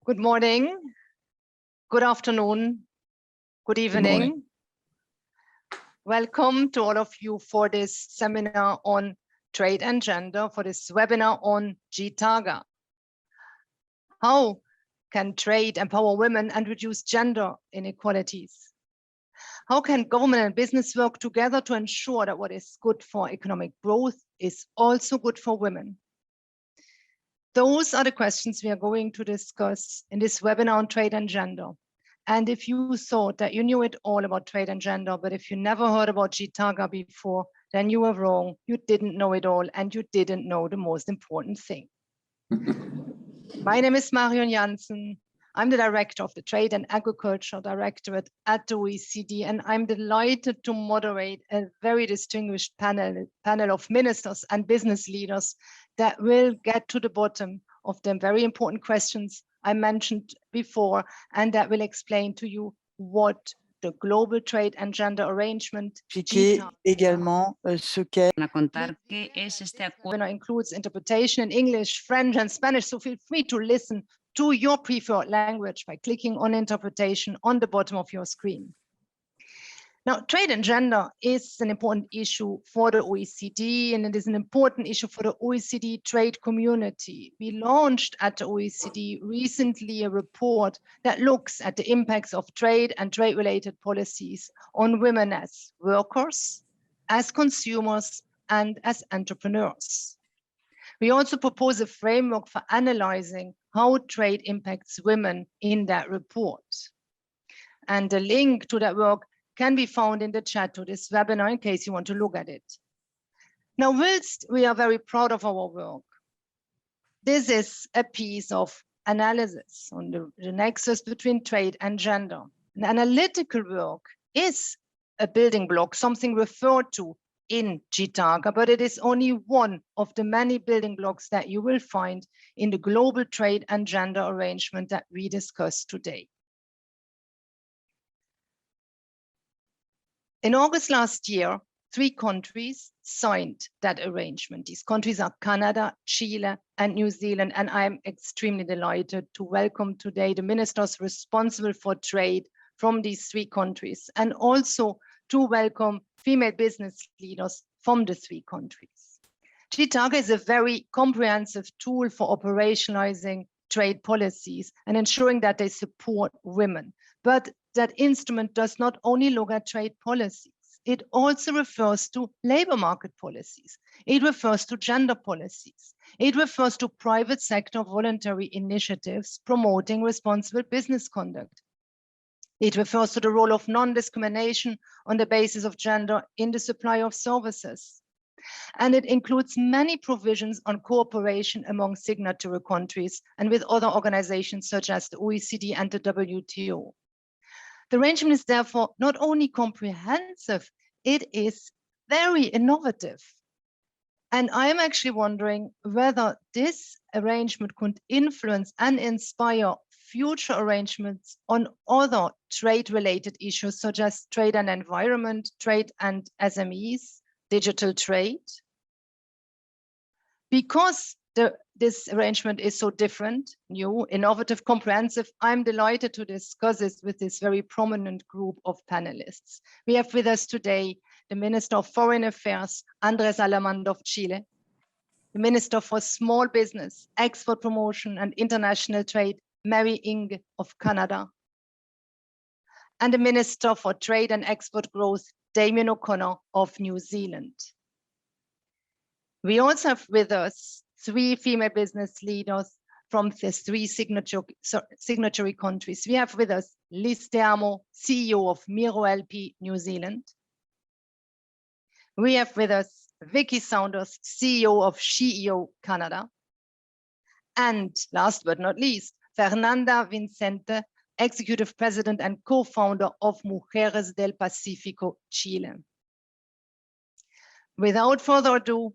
Good morning, good afternoon, good evening. Welcome to all of you for this seminar on trade and gender, for this webinar on Chitago. How can trade empower women and reduce gender inequalities? How can government and business work together to ensure that what is good for economic growth is also good for women? Those are the questions we are going to discuss in this webinar on trade and gender. And if you thought that you knew it all about trade and gender, but if you never heard about Chitago before, then you were wrong. You didn't know it all, and you didn't know the most important thing. My name is Marion Janssen. I'm the director of the Trade and Agriculture Directorate at the OECD, and I'm delighted to moderate a very distinguished panel of ministers and business leaders that will get to the bottom of the very important questions I mentioned before, and that will explain to you what the global trade and gender arrangement également ce qu'est includes interpretation in English, French, and Spanish. So feel free to listen to your preferred language by clicking on interpretation on the bottom of your screen. Now, trade and gender is an important issue for the OECD, and it is an important issue for the OECD trade community. We launched at the OECD recently a report that looks at the impacts of trade and trade-related policies on women as workers, as consumers, and as entrepreneurs. We also propose a framework for analyzing how trade impacts women in that report. And the link to that work can be found in the chat to this webinar in case you want to look at it. Now, whilst we are very proud of our work, this is a piece of analysis on the nexus between trade and gender. And analytical work is a building block, something referred to in Chitago, but it is only one of the many building blocks that you will find in the global trade and gender arrangement that we discussed today. In August last year, 3 countries signed that arrangement. These countries are Canada, Chile, and New Zealand, and I'm extremely delighted to welcome today the ministers responsible for trade from these 3 countries, and also to welcome female business leaders from the 3 countries. Chitago is a very comprehensive tool for operationalizing trade policies and ensuring that they support women. But that instrument does not only look at trade policies, it also refers to labor market policies. It refers to gender policies. It refers to private sector voluntary initiatives promoting responsible business conduct. It refers to the role of non-discrimination on the basis of gender in the supply of services. And it includes many provisions on cooperation among signatory countries and with other organizations such as the OECD and the WTO. The arrangement is therefore not only comprehensive, it is very innovative. And I am actually wondering whether this arrangement could influence and inspire future arrangements on other trade-related issues such as trade and environment, trade and SMEs, digital trade. Because this arrangement is so different, new, innovative, comprehensive, I'm delighted to discuss this with this very prominent group of panelists. We have with us today the Minister of Foreign Affairs, Andrés Alamand of Chile, the Minister for Small Business, Export Promotion and International Trade, Mary Inge of Canada, and the Minister for Trade and Export Growth, Damien O'Connor of New Zealand. We also have with us 3 female business leaders from the 3 signatory countries. We have with us Liz Teamo, CEO of Miro LP New Zealand. We have with us Vicky Saunders, CEO of SheEO Canada. And last but not least, Fernanda Vincente, Executive President and co-founder of Mujeres del Pacífico, Chile. Without further ado,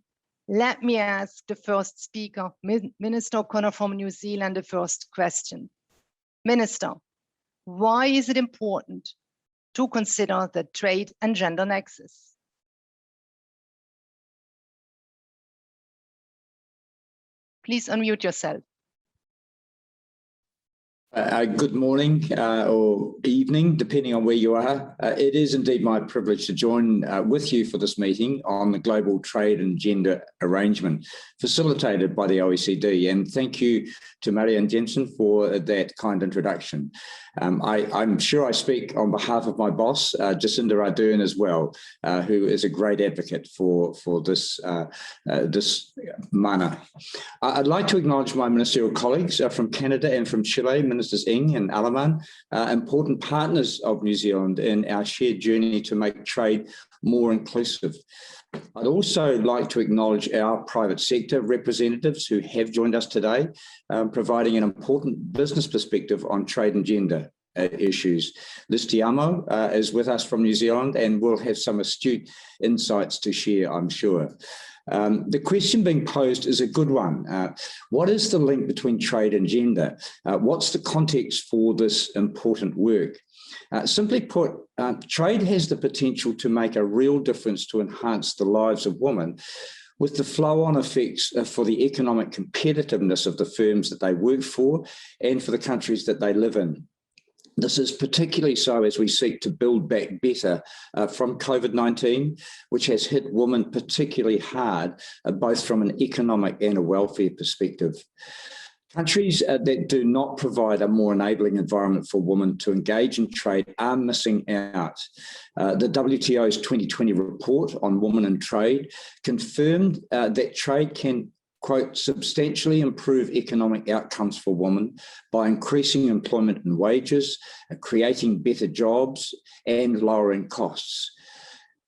let me ask the first speaker, Minister O'Connor from New Zealand, the first question. Minister, why is it important to consider the trade and gender nexus? Please unmute yourself. Good morning or evening, depending on where you are. It is indeed my privilege to join with you for this meeting on the Global Trade and Gender Arrangement facilitated by the OECD. And thank you to Marianne Jensen for that kind introduction. I'm sure I speak on behalf of my boss, Jacinda Ardern, as well, who is a great advocate for this mana. I'd like to acknowledge my ministerial colleagues from Canada and from Chile, Ministers Ng and Alaman, important partners of New Zealand in our shared journey to make trade more inclusive. I'd also like to acknowledge our private sector representatives who have joined us today, providing an important business perspective on trade and gender issues. Liz Tiamo is with us from New Zealand and will have some astute insights to share, I'm sure. The question being posed is a good one. What is the link between trade and gender? What's the context for this important work? Simply put, trade has the potential to make a real difference to enhance the lives of women, with the flow-on effects for the economic competitiveness of the firms that they work for and for the countries that they live in. This is particularly so as we seek to build back better from COVID-19, which has hit women particularly hard, both from an economic and a welfare perspective. Countries that do not provide a more enabling environment for women to engage in trade are missing out. The WTO's 2020 report on women in trade confirmed that trade can, quote, substantially improve economic outcomes for women by increasing employment and wages, creating better jobs, and lowering costs.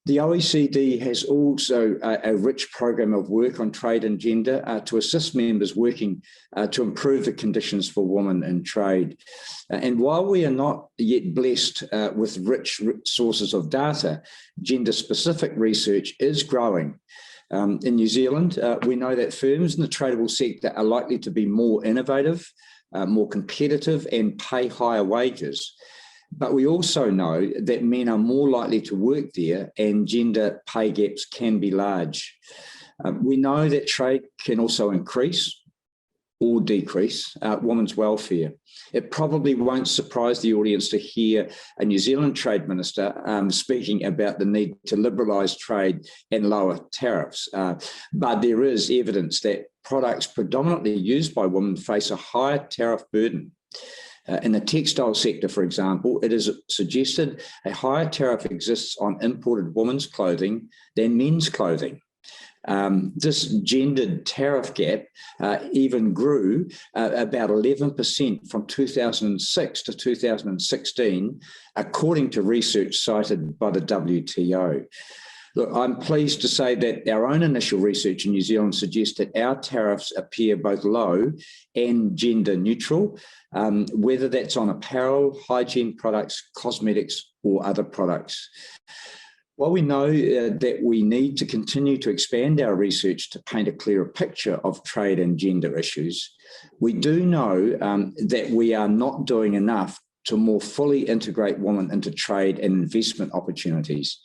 The OECD has also a rich program of work on trade and gender to assist members working to improve the conditions for women in trade. And while we are not yet blessed with rich sources of data, gender-specific research is growing. In New Zealand, we know that firms in the tradable sector are likely to be more innovative, more competitive, and pay higher wages. But we also know that men are more likely to work there and gender pay gaps can be large. We know that trade can also increase or decrease women's welfare. It probably won't surprise the audience to hear a New Zealand Trade Minister speaking about the need to liberalise trade and lower tariffs. But there is evidence that products predominantly used by women face a higher tariff burden. In the textile sector, for example, it is suggested a higher tariff exists on imported women's clothing than men's clothing. This gendered tariff gap even grew about 11% from 2006 to 2016, according to research cited by the WTO. Look, I'm pleased to say that our own initial research in New Zealand suggests that our tariffs appear both low and gender neutral, whether that's on apparel, hygiene products, cosmetics, or other products. While we know that we need to continue to expand our research to paint a clearer picture of trade and gender issues, we do know that we are not doing enough to more fully integrate women into trade and investment opportunities.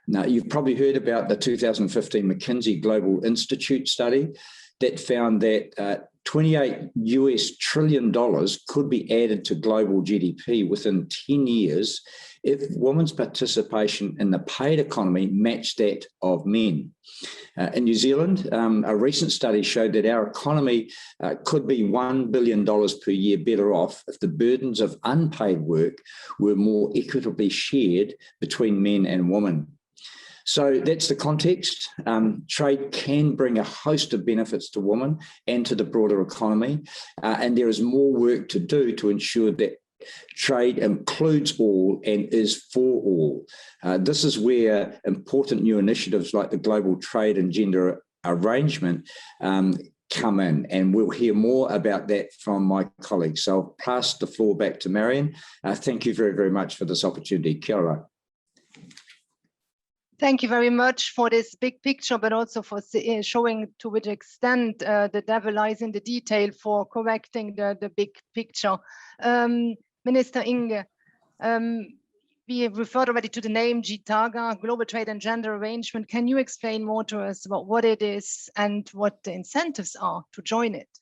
Now, you've probably heard about the 2015 McKinsey Global Institute study that found that $28 trillion could be added to global GDP within 10 years if women's participation in the paid economy matched that of men. In New Zealand, a recent study showed that our economy could be $1 billion per year better off if the burdens of unpaid work were more equitably shared between men and women. So that's the context. Trade can bring a host of benefits to women and to the broader economy, and there is more work to do to ensure that trade includes all and is for all. This is where important new initiatives like the Global Trade and Gender Arrangement come in, and we'll hear more about that from my colleagues. So I'll pass the floor back to Marianne. Thank you very, very much for this opportunity. Kia ora. Thank you very much for this big picture, but also for showing to which extent the devil lies in the detail for correcting the big picture. Minister Inge, we referred already to the name Chitago, Global Trade and Gender Arrangement. Can you explain more to us about what it is and what the incentives are to join it?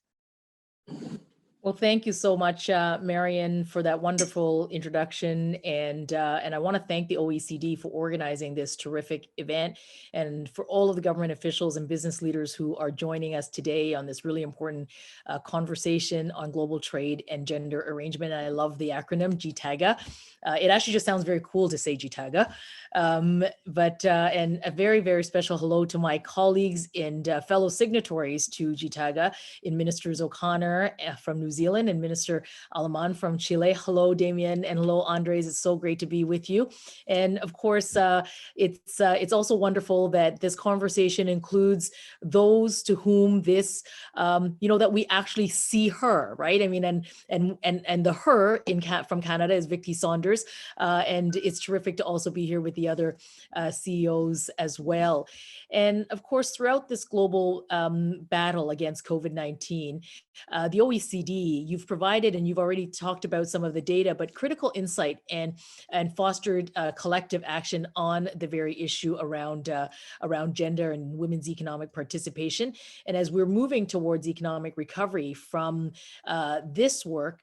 Well, thank you so much, Marian, for that wonderful introduction. And I want to thank the OECD for organizing this terrific event, and for all of the government officials and business leaders who are joining us today on this really important conversation on global trade and gender arrangement. And I love the acronym Chitago. It actually just sounds very cool to say Chitago. And a very, very special hello to my colleagues and fellow signatories to Chitago, in Ministers O'Connor from New Zealand and Minister Alaman from Chile. Hello, Damien, and hello, Andres. It's so great to be with you. And of course, it's also wonderful that this conversation includes those to whom this, that we actually see her, right? I mean, and the her from Canada is Vicki Saunders, and it's terrific to also be here with the other CEOs as well. And of course, throughout this global battle against COVID-19, the OECD, you've provided, and you've already talked about some of the data, but critical insight and fostered collective action on the very issue around gender and women's economic participation. And as we're moving towards economic recovery from this work,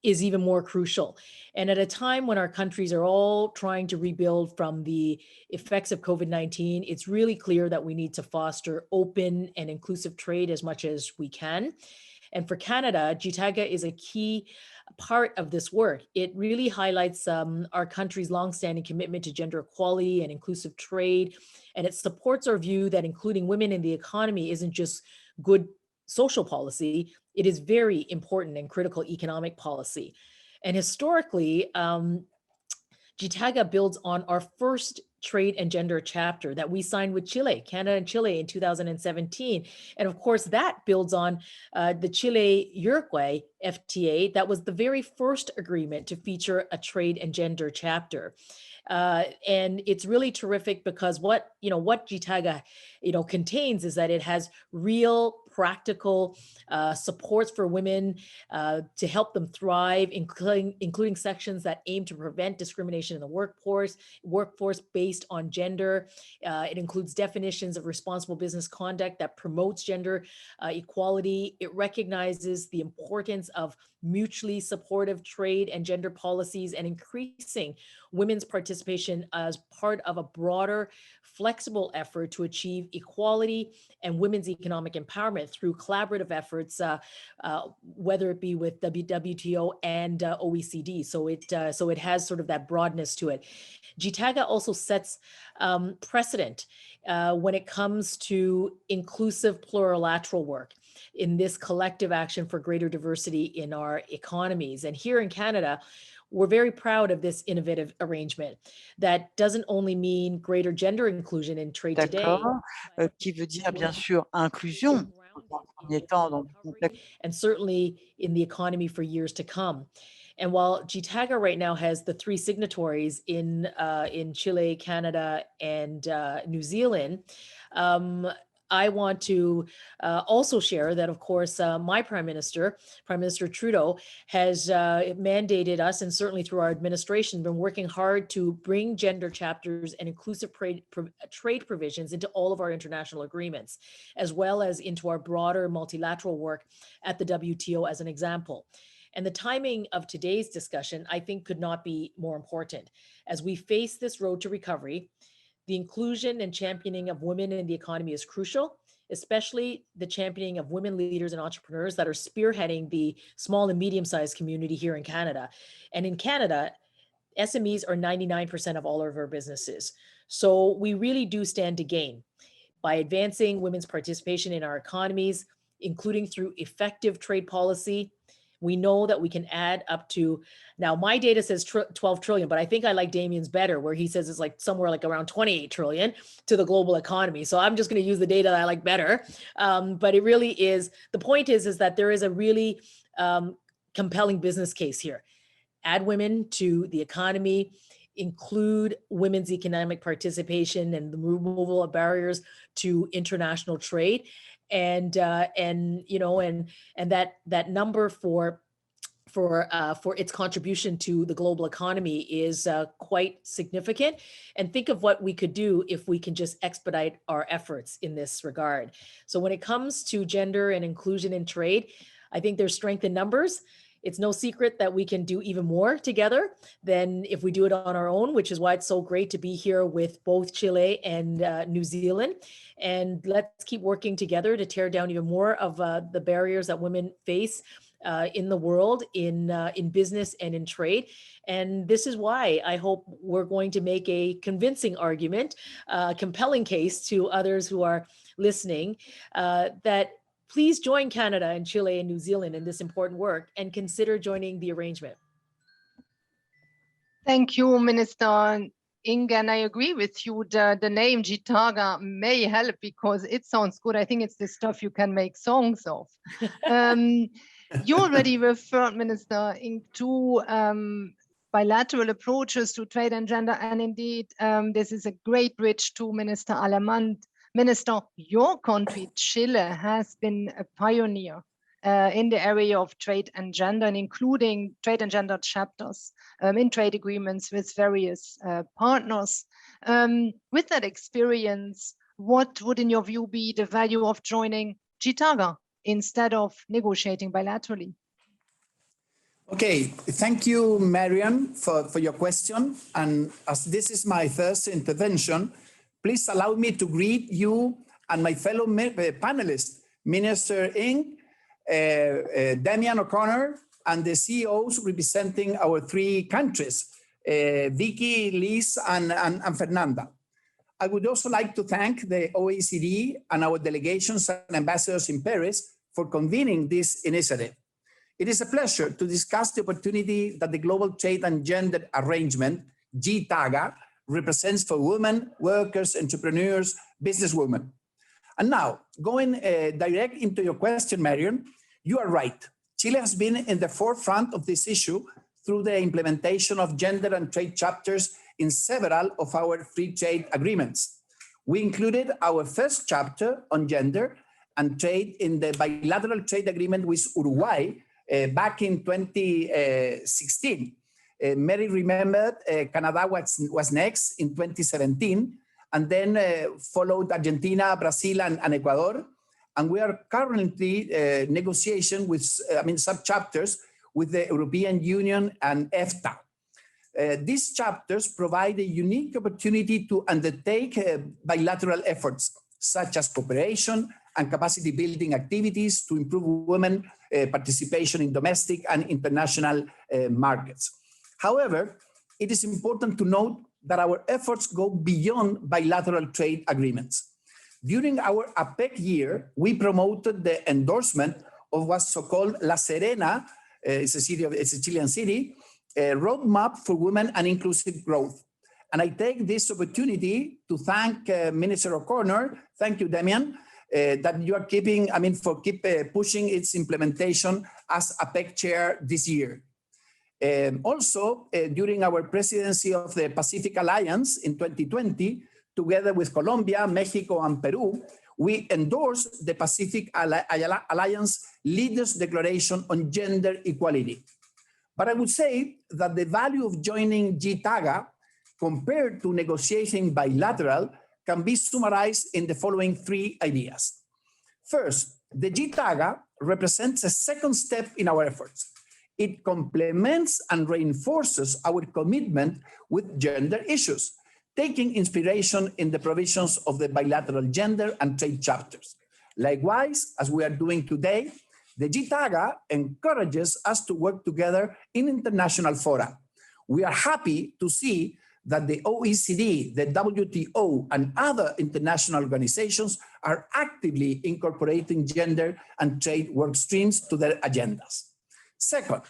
is even more crucial. And at a time when our countries are all trying to rebuild from the effects of COVID-19, it's really clear that we need to foster open and inclusive trade as much as we can. And for Canada, Chitago is a key part of this work. It really highlights our country's longstanding commitment to gender equality and inclusive trade. And it supports our view that including women in the economy isn't just good social policy, it is very important and critical economic policy. And historically, Chitago builds on our first trade and gender chapter that we signed with Chile, Canada and Chile in 2017. And of course, that builds on the Chile-Uruguay FTA. That was the very first agreement to feature a trade and gender chapter. And it's really terrific because what Chitago contains is that it has real practical supports for women to help them thrive, including sections that aim to prevent discrimination in the workforce based on gender. It includes definitions of responsible business conduct that promotes gender equality. It recognizes the importance of mutually supportive trade and gender policies and increasing women's participation as part of a broader, flexible effort to achieve equality and women's economic empowerment through collaborative efforts, whether it be with WTO and OECD. So it has sort of that broadness to it. Chitago also sets precedent when it comes to inclusive plurilateral work in this collective action for greater diversity in our economies. And here in Canada, we're very proud of this innovative arrangement that doesn't only mean greater gender inclusion in trade today, qui veut dire bien sûr inclusion dans un premier temps dans le contexte. And certainly in the economy for years to come. And while Chitago right now has the 3 signatories in Chile, Canada, and New Zealand, I want to also share that, of course, my Prime Minister Trudeau, has mandated us, and certainly through our administration, been working hard to bring gender chapters and inclusive trade provisions into all of our international agreements, as well as into our broader multilateral work at the WTO as an example. And the timing of today's discussion, I think, could not be more important. As we face this road to recovery, the inclusion and championing of women in the economy is crucial, especially the championing of women leaders and entrepreneurs that are spearheading the small and medium-sized community here in Canada. And in Canada, SMEs are 99% of all of our businesses. So we really do stand to gain by advancing women's participation in our economies, including through effective trade policy. We know that we can add up to, now my data says 12 trillion, but I think I like Damien's better, where he says it's like somewhere like around 28 trillion to the global economy. So I'm just going to use the data that I like better. But it really is, the point is that there is a really compelling business case here. Add women to the economy, include women's economic participation and the removal of barriers to international trade. And that number for its contribution to the global economy is quite significant. And think of what we could do if we can just expedite our efforts in this regard. So when it comes to gender and inclusion in trade, I think there's strength in numbers. It's no secret that we can do even more together than if we do it on our own, which is why it's so great to be here with both Chile and New Zealand. And let's keep working together to tear down even more of the barriers that women face in the world, in business and in trade. And this is why I hope we're going to make a convincing argument, compelling case to others who are listening, that please join Canada and Chile and New Zealand in this important work and consider joining the arrangement. Thank you, Minister Inge, and I agree with you. The name Chitago may help because it sounds good. I think it's the stuff you can make songs of. You already referred, Minister Inge, to bilateral approaches to trade and gender, and indeed, this is a great bridge to Minister Alemán. Minister, your country, Chile, has been a pioneer in the area of trade and gender, and including trade and gender chapters in trade agreements with various partners. With that experience, what would, in your view, be the value of joining Chitago instead of negotiating bilaterally? Okay, thank you, Marian, for your question. And as this is my first intervention, please allow me to greet you and my fellow panelists, Minister Ng, Damian O'Connor, and the CEOs representing our three countries, Vicky, Liz, and Fernanda. I would also like to thank the OECD and our delegations and ambassadors in Paris for convening this initiative. It is a pleasure to discuss the opportunity that the Global Trade and Gender Arrangement, Chitago, represents for women, workers, entrepreneurs, businesswomen. And now, going direct into your question, Marion, you are right. Chile has been in the forefront of this issue through the implementation of gender and trade chapters in several of our free trade agreements. We included our first chapter on gender and trade in the bilateral trade agreement with Uruguay back in 2016. Mary remembered Canada was next in 2017, and then followed Argentina, Brazil, and Ecuador. And we are currently negotiation with, sub-chapters with the European Union and EFTA. These chapters provide a unique opportunity to undertake bilateral efforts, such as cooperation and capacity building activities to improve women participation in domestic and international markets. However, it is important to note that our efforts go beyond bilateral trade agreements. During our APEC year, we promoted the endorsement of what's so-called La Serena, it's a Chilean city, a roadmap for women and inclusive growth. And I take this opportunity to thank Minister O'Connor, thank you, Damian, that you are keep pushing its implementation as APEC chair this year. Also, during our presidency of the Pacific Alliance in 2020, together with Colombia, Mexico, and Peru, we endorsed the Pacific Alliance Leaders' Declaration on Gender Equality. But I would say that the value of joining Chitago compared to negotiating bilateral can be summarized in the following three ideas. First, the Chitago represents a second step in our efforts. It complements and reinforces our commitment with gender issues, taking inspiration in the provisions of the bilateral gender and trade chapters. Likewise, as we are doing today, the Chitago encourages us to work together in international fora. We are happy to see that the OECD, the WTO, and other international organizations are actively incorporating gender and trade work streams to their agendas. Second,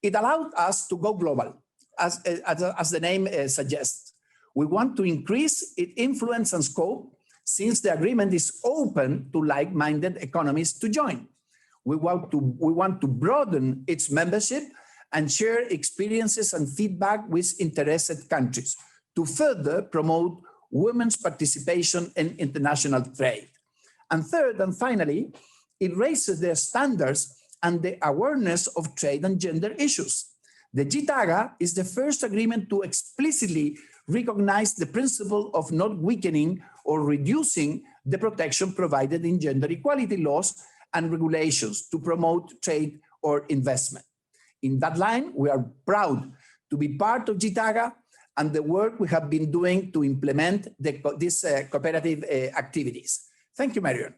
it allowed us to go global, as the name suggests. We want to increase its influence and scope since the agreement is open to like-minded economies to join. We want to broaden its membership and share experiences and feedback with interested countries to further promote women's participation in international trade. And third and finally, it raises the standards and the awareness of trade and gender issues. The Chitago is the first agreement to explicitly recognize the principle of not weakening or reducing the protection provided in gender equality laws and regulations to promote trade or investment. In that line, we are proud to be part of Chitago and the work we have been doing to implement these cooperative activities. Thank you, Marion.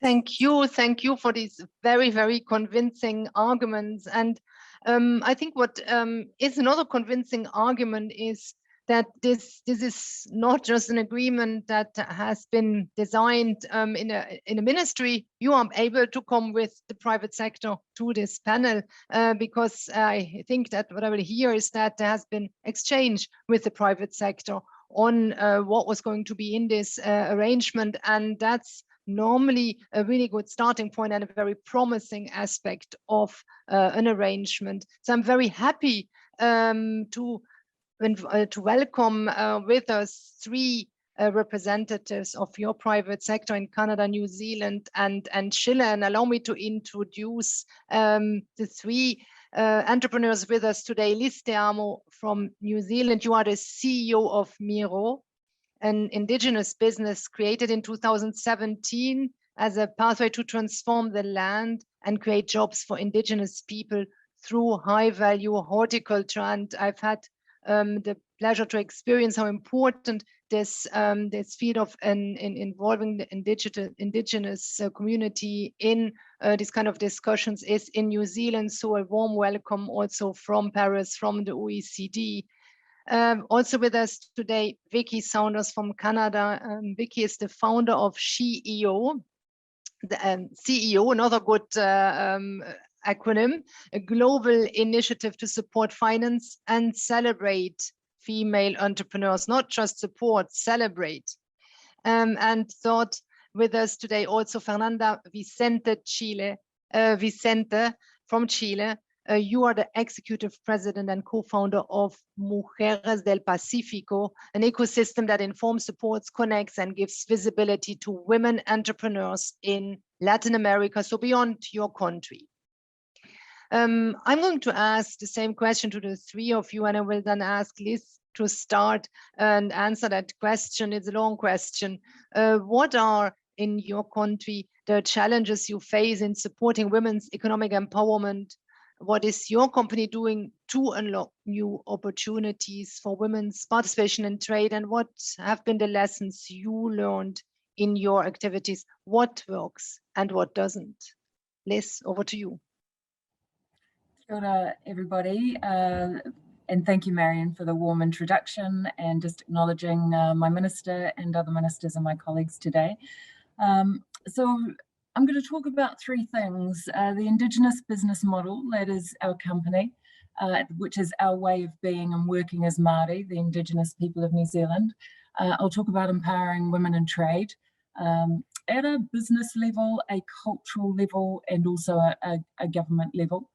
Thank you for these very, very convincing arguments. And I think what is another convincing argument is that this is not just an agreement that has been designed in a ministry. You are able to come with the private sector to this panel because I think that what I will hear is that there has been exchange with the private sector on what was going to be in this arrangement, and that's normally a really good starting point and a very promising aspect of an arrangement. So I'm very happy to welcome with us three representatives of your private sector in Canada, New Zealand, and Chile. And allow me to introduce the three entrepreneurs with us today. Liz Te Amo from New Zealand, you are the CEO of Miro, an indigenous business created in 2017 as a pathway to transform the land and create jobs for indigenous people through high-value horticulture. And I've had the pleasure to experience how important this field of involving the indigenous community in these kind of discussions is in New Zealand. So a warm welcome also from Paris, from the OECD. Also with us today, Vicky Saunders from Canada. Vicky is the founder of SheEO, CEO, another good acronym, a global initiative to support, finance, and celebrate female entrepreneurs, not just support, celebrate. And third, with us today also Fernanda Vicente from Chile. You are the executive president and co-founder of Mujeres del Pacífico, an ecosystem that informs, supports, connects, and gives visibility to women entrepreneurs in Latin America, so beyond your country. I'm going to ask the same question to the three of you, and I will then ask Liz to start and answer that question. It's a long question. What are, in your country, the challenges you face in supporting women's economic empowerment? What is your company doing to unlock new opportunities for women's participation in trade? And what have been the lessons you learned in your activities? What works and what doesn't? Liz, over to you. Kia ora, everybody. And thank you, Marion, for the warm introduction and just acknowledging my minister and other ministers and my colleagues today. So I'm going to talk about three things. The Indigenous business model, that is our company, which is our way of being and working as Māori, the Indigenous people of New Zealand. I'll talk about empowering women in trade at a business level, a cultural level, and also a government level.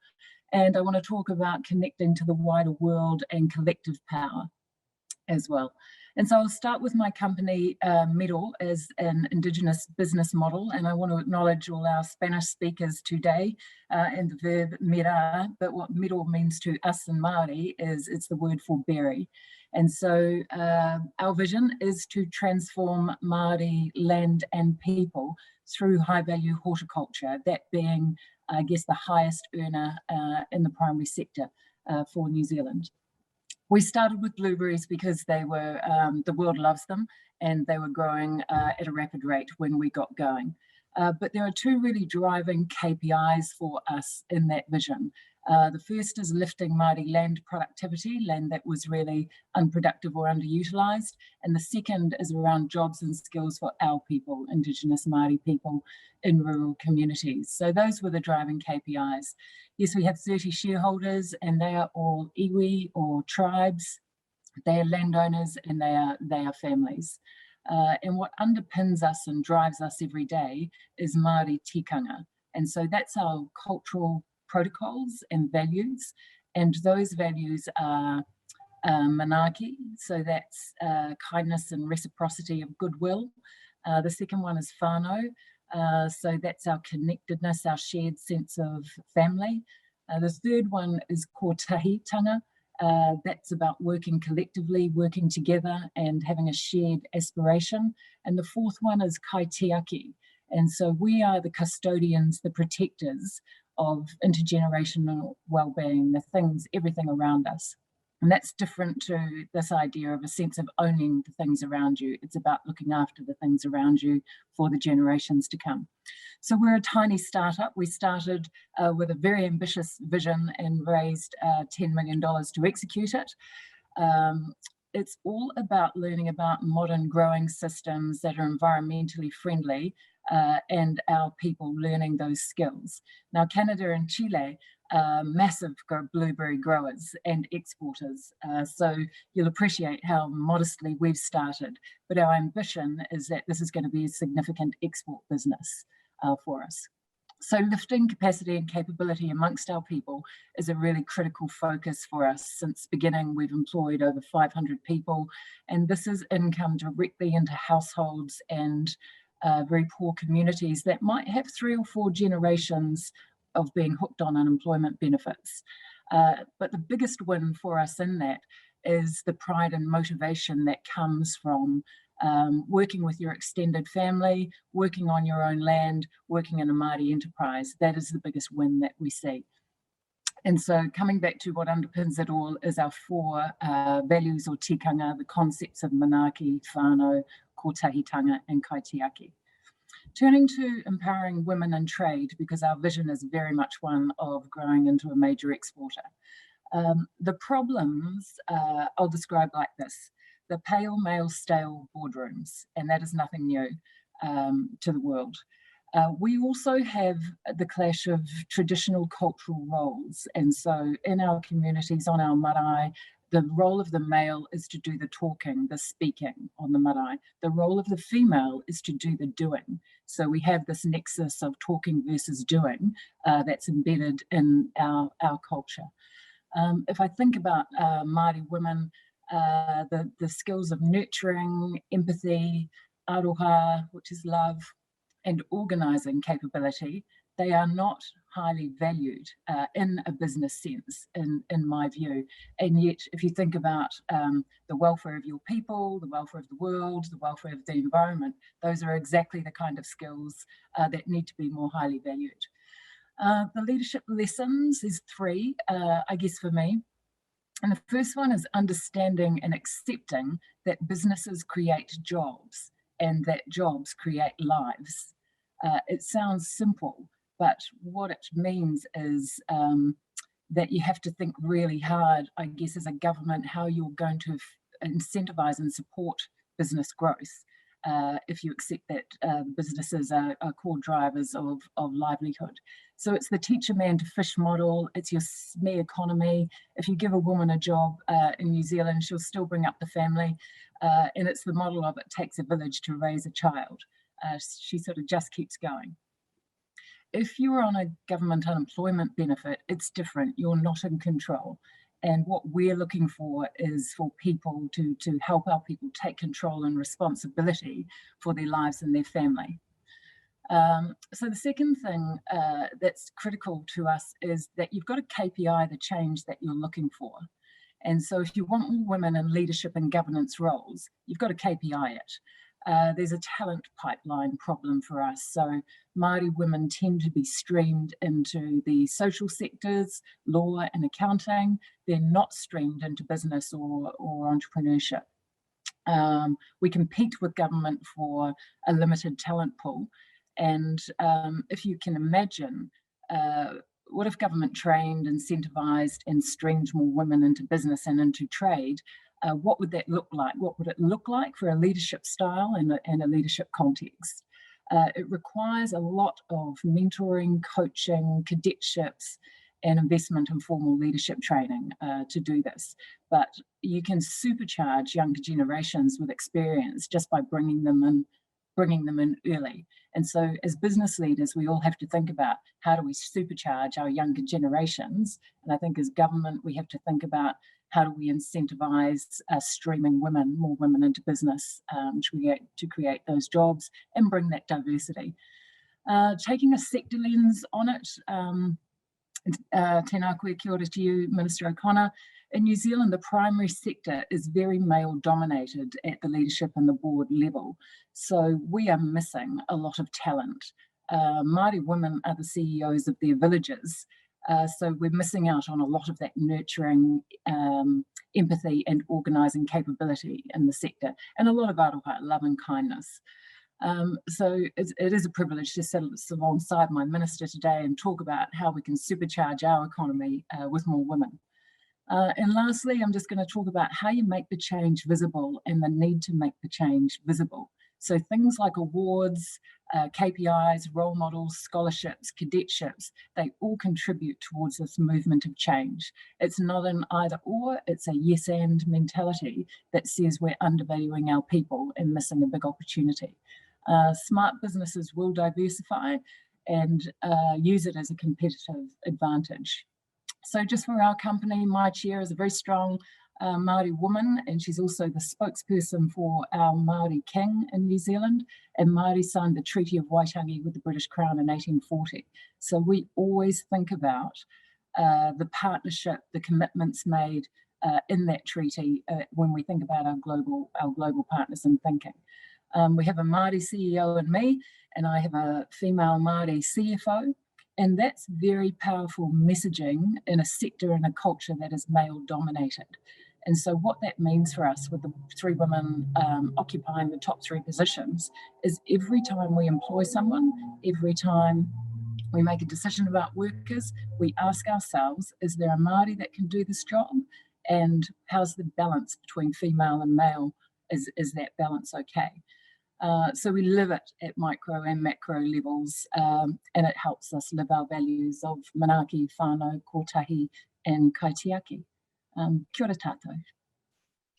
And I want to talk about connecting to the wider world and collective power as well. And so I'll start with my company, Miro, as an Indigenous business model. And I want to acknowledge all our Spanish speakers today and the verb mirar, but what Miro means to us in Māori is it's the word for berry. And so our vision is to transform Māori land and people through high value horticulture, that being, I guess, the highest earner in the primary sector for New Zealand. We started with blueberries because they were, the world loves them, and they were growing at a rapid rate when we got going. But there are two really driving KPIs for us in that vision. The first is lifting Māori land productivity, land that was really unproductive or underutilised. And the second is around jobs and skills for our people, Indigenous Māori people in rural communities. So those were the driving KPIs. Yes, we have 30 shareholders, and they are all iwi or tribes. They are landowners, and they are families. And what underpins us and drives us every day is Māori tikanga. And so that's our cultural protocols and values. And those values are manaki, so that's kindness and reciprocity of goodwill. The second one is whānau. So that's our connectedness, our shared sense of family. The third one is kotahitanga. That's about working collectively, working together and having a shared aspiration. And the fourth one is kaitiaki. And so we are the custodians, the protectors of intergenerational well-being, the things, everything around us. And that's different to this idea of a sense of owning the things around you. It's about looking after the things around you for the generations to come. So we're a tiny startup. We started with a very ambitious vision and raised $10 million to execute it. It's all about learning about modern growing systems that are environmentally friendly and our people learning those skills. Now, Canada and Chile are massive blueberry growers and exporters. So you'll appreciate how modestly we've started, but our ambition is that this is going to be a significant export business for us. So lifting capacity and capability amongst our people is a really critical focus for us. Since beginning, we've employed over 500 people, and this is income directly into households and very poor communities that might have 3 or 4 generations of being hooked on unemployment benefits. But the biggest win for us in that is the pride and motivation that comes from working with your extended family, working on your own land, working in a Māori enterprise. That is the biggest win that we see. And so coming back to what underpins it all is our 4 values or tikanga, the concepts of manaaki, whānau, kotahitanga and kaitiaki. Turning to empowering women in trade, because our vision is very much one of growing into a major exporter. The problems I'll describe like this: the pale, male, stale boardrooms, and that is nothing new to the world. We also have the clash of traditional cultural roles, and so in our communities, on our marae, the role of the male is to do the talking, the speaking on the marae. The role of the female is to do the doing. So we have this nexus of talking versus doing that's embedded in our culture. If I think about Māori women, the skills of nurturing, empathy, aroha, which is love, and organising capability, they are not highly valued in a business sense, in my view. And yet, if you think about the welfare of your people, the welfare of the world, the welfare of the environment, those are exactly the kind of skills that need to be more highly valued. The leadership lessons is 3, I guess, for me. And the first one is understanding and accepting that businesses create jobs and that jobs create lives. It sounds simple, but what it means is that you have to think really hard, I guess, as a government, how you're going to incentivize and support business growth if you accept that businesses are core drivers of livelihood. So it's the teach a man to fish model, it's your SME economy. If you give a woman a job in New Zealand, she'll still bring up the family. And it's the model of it takes a village to raise a child. She sort of just keeps going. If you're on a government unemployment benefit, it's different. You're not in control. And what we're looking for is for people to help our people take control and responsibility for their lives and their family. So the second thing that's critical to us is that you've got to KPI the change that you're looking for. And so if you want more women in leadership and governance roles, you've got to KPI it. There's a talent pipeline problem for us. So Māori women tend to be streamed into the social sectors, law and accounting. They're not streamed into business or entrepreneurship. We compete with government for a limited talent pool. And if you can imagine, what if government trained, incentivized and streamed more women into business and into trade? What would that look like? What would it look like for a leadership style and a leadership context? It requires a lot of mentoring, coaching, cadetships, and investment in formal leadership training to do this. But you can supercharge younger generations with experience just by bringing them in early. And so as business leaders, we all have to think about how do we supercharge our younger generations? And I think as government, we have to think about how do we incentivize streaming more women into business to create those jobs and bring that diversity. Taking a sector lens on it, tēnā koe, kia ora to you, Minister O'Connor. In New Zealand, the primary sector is very male dominated at the leadership and the board level. So we are missing a lot of talent. Māori women are the CEOs of their villages. So we're missing out on a lot of that nurturing empathy and organising capability in the sector, and a lot of aroha, love and kindness. So it is a privilege to sit alongside my minister today and talk about how we can supercharge our economy with more women. And lastly, I'm just going to talk about how you make the change visible and the need to make the change visible. So things like awards, KPIs, role models, scholarships, cadetships, they all contribute towards this movement of change. It's not an either or, it's a yes and mentality that says we're undervaluing our people and missing a big opportunity. Smart businesses will diversify and use it as a competitive advantage. So just for our company, my chair is a very strong Māori woman, and she's also the spokesperson for our Māori king in New Zealand, and Māori signed the Treaty of Waitangi with the British Crown in 1840. So we always think about the partnership, the commitments made in that treaty when we think about our global partners in thinking. We have a Māori CEO in me, and I have a female Māori CFO, and that's very powerful messaging in a sector and a culture that is male dominated. And so what that means for us with the 3 women occupying the top 3 positions is every time we employ someone, every time we make a decision about workers, we ask ourselves, is there a Māori that can do this job? And how's the balance between female and male? Is that balance okay? So we live it at micro and macro levels, and it helps us live our values of manaaki, whānau, kotahi, and kaitiaki. Kia ora tātou.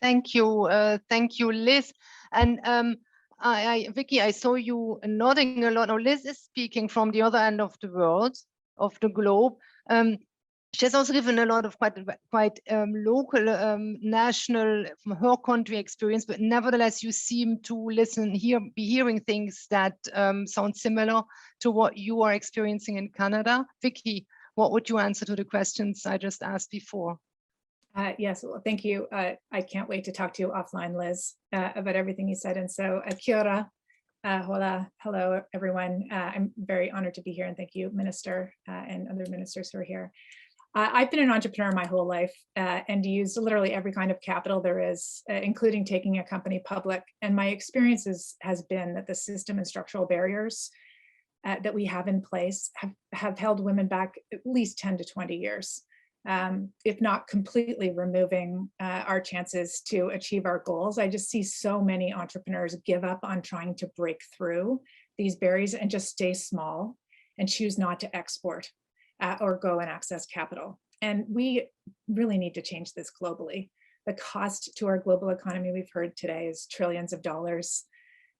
Thank you, Liz. And Vicky, I saw you nodding a lot. Now, Liz is speaking from the other end of the world, of the globe. She has also given a lot of quite local, national, from her country experience, but nevertheless, you seem to be hearing things that sound similar to what you are experiencing in Canada. Vicky, what would you answer to the questions I just asked before? Yes, well, thank you. I can't wait to talk to you offline, Liz, about everything you said. And so, kia ora, hola, hello, everyone. I'm very honored to be here, and thank you, Minister, and other ministers who are here. I've been an entrepreneur my whole life and used literally every kind of capital there is, including taking a company public. And my experience has been that the system and structural barriers that we have in place have held women back at least 10 to 20 years. If not completely removing our chances to achieve our goals. I just see so many entrepreneurs give up on trying to break through these barriers and just stay small and choose not to export or go and access capital. And we really need to change this globally. The cost to our global economy, we've heard today, is trillions of dollars.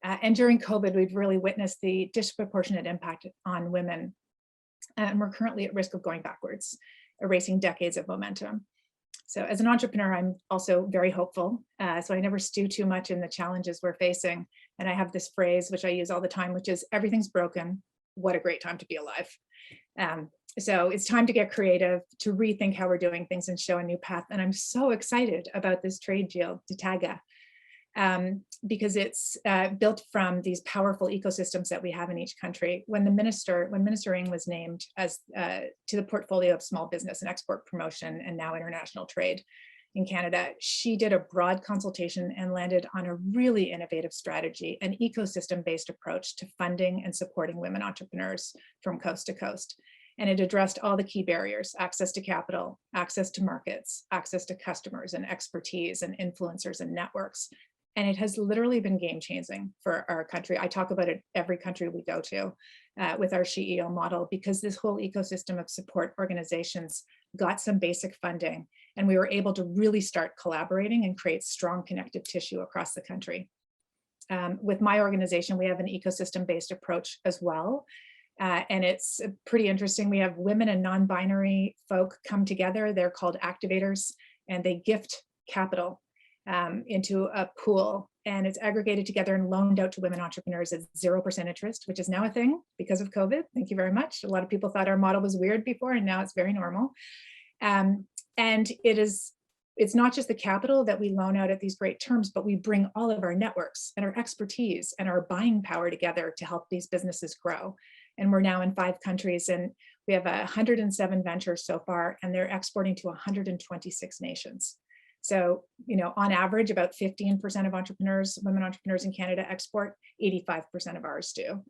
And during COVID, we've really witnessed the disproportionate impact on women. And we're currently at risk of going backwards, erasing decades of momentum. So as an entrepreneur, I'm also very hopeful. So I never stew too much in the challenges we're facing. And I have this phrase, which I use all the time, which is everything's broken. What a great time to be alive. So it's time to get creative, to rethink how we're doing things and show a new path. And I'm so excited about this trade deal, Chitago, because it's built from these powerful ecosystems that we have in each country. When Minister Ng was named as to the portfolio of small business and export promotion and now international trade in Canada, she did a broad consultation and landed on a really innovative strategy, an ecosystem-based approach to funding and supporting women entrepreneurs from coast to coast. And it addressed all the key barriers: access to capital, access to markets, access to customers and expertise and influencers and networks. And it has literally been game-changing for our country. I talk about it every country we go to with our CEO model, because this whole ecosystem of support organizations got some basic funding, and we were able to really start collaborating and create strong connective tissue across the country. With my organization, we have an ecosystem-based approach as well. And it's pretty interesting. We have women and non-binary folk come together. They're called activators, and they gift capital into a pool, and it's aggregated together and loaned out to women entrepreneurs at 0% interest, which is now a thing because of COVID. Thank you very much. A lot of people thought our model was weird before, and now it's very normal. And it is it's not just the capital that we loan out at these great terms, but we bring all of our networks and our expertise and our buying power together to help these businesses grow. And we're now in 5 countries, and we have 107 ventures so far, and they're exporting to 126 nations. So, you know, on average, about 15% of entrepreneurs, women entrepreneurs in Canada export, 85% of ours do.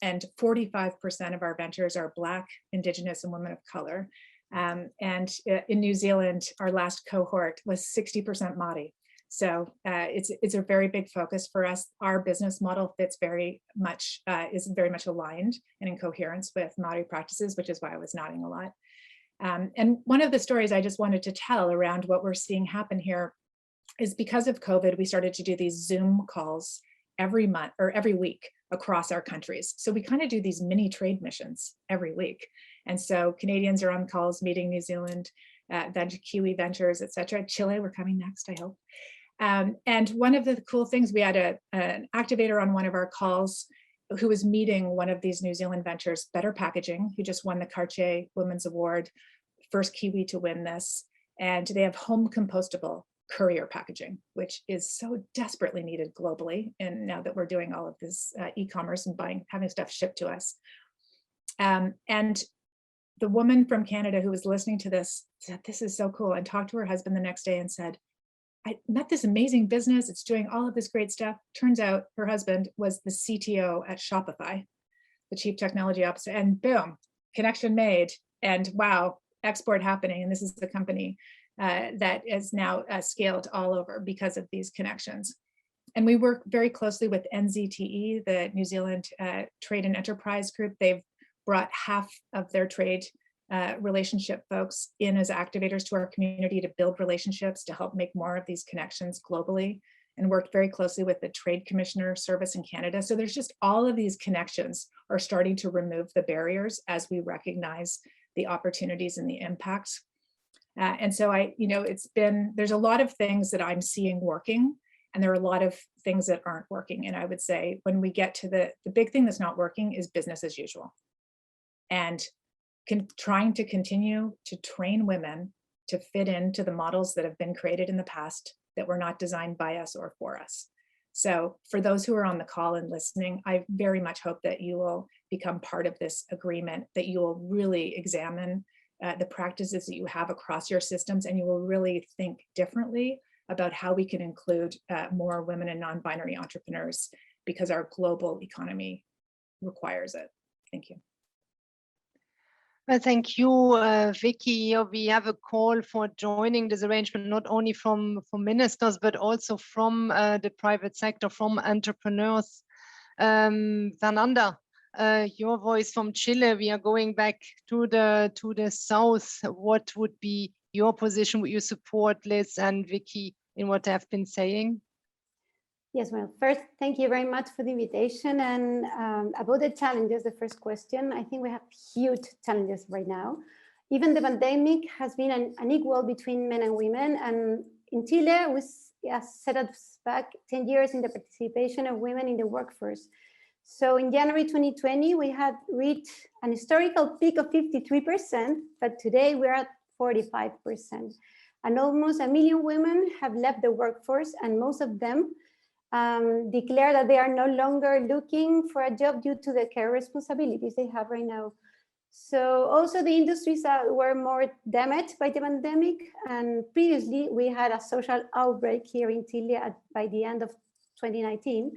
And 45% of our ventures are Black, Indigenous, and women of color. And in New Zealand, our last cohort was 60% Māori. So it's a very big focus for us. Our business model fits very much, is very much aligned and in coherence with Māori practices, which is why I was nodding a lot. And one of the stories I just wanted to tell around what we're seeing happen here is because of COVID, we started to do these Zoom calls every month or every week across our countries. So we kind of do these mini trade missions every week. And so Canadians are on calls meeting New Zealand, Kiwi ventures, et cetera. Chile, we're coming next, I hope. And one of the cool things, we had an activator on one of our calls who was meeting one of these New Zealand ventures, Better Packaging, who just won the Cartier Women's Award, first Kiwi to win this. And they have home compostable courier packaging, which is so desperately needed globally. And now that we're doing all of this e-commerce and having stuff shipped to us. And the woman from Canada who was listening to this said, this is so cool, and talked to her husband the next day and said, I met this amazing business. It's doing all of this great stuff. Turns out her husband was the CTO at Shopify, the chief technology officer, and boom, connection made. And wow, export happening. And this is the company that is now scaled all over because of these connections. And we work very closely with NZTE, the New Zealand Trade and Enterprise Group. They've brought half of their trade relationship folks in as activators to our community to build relationships, to help make more of these connections globally, and worked very closely with the Trade Commissioner Service in Canada. So there's just all of these connections are starting to remove the barriers as we recognize the opportunities and the impacts. And so there's a lot of things that I'm seeing working, and there are a lot of things that aren't working. And I would say when we get to the big thing that's not working is business as usual. And trying to continue to train women to fit into the models that have been created in the past that were not designed by us or for us. So for those who are on the call and listening, I very much hope that you will become part of this agreement, that you will really examine the practices that you have across your systems, and you will really think differently about how we can include more women and non-binary entrepreneurs, because our global economy requires it. Thank you. Well, thank you, Vicky. We have a call for joining this arrangement, not only from ministers, but also from the private sector, from entrepreneurs. Fernanda, your voice from Chile. We are going back to the south. What would be your position? Would you support Liz and Vicky in what they have been saying? Yes, well, first, thank you very much for the invitation. And about the challenges, the first question, I think we have huge challenges right now. Even the pandemic has been unequal between men and women. And in Chile, we set us back 10 years in the participation of women in the workforce. So in January 2020, we had reached an historical peak of 53%, but today we're at 45%. And almost 1 million women have left the workforce, and most of them declare that they are no longer looking for a job due to the care responsibilities they have right now. So also the industries that were more damaged by the pandemic, and previously we had a social outbreak here in Chile by the end of 2019,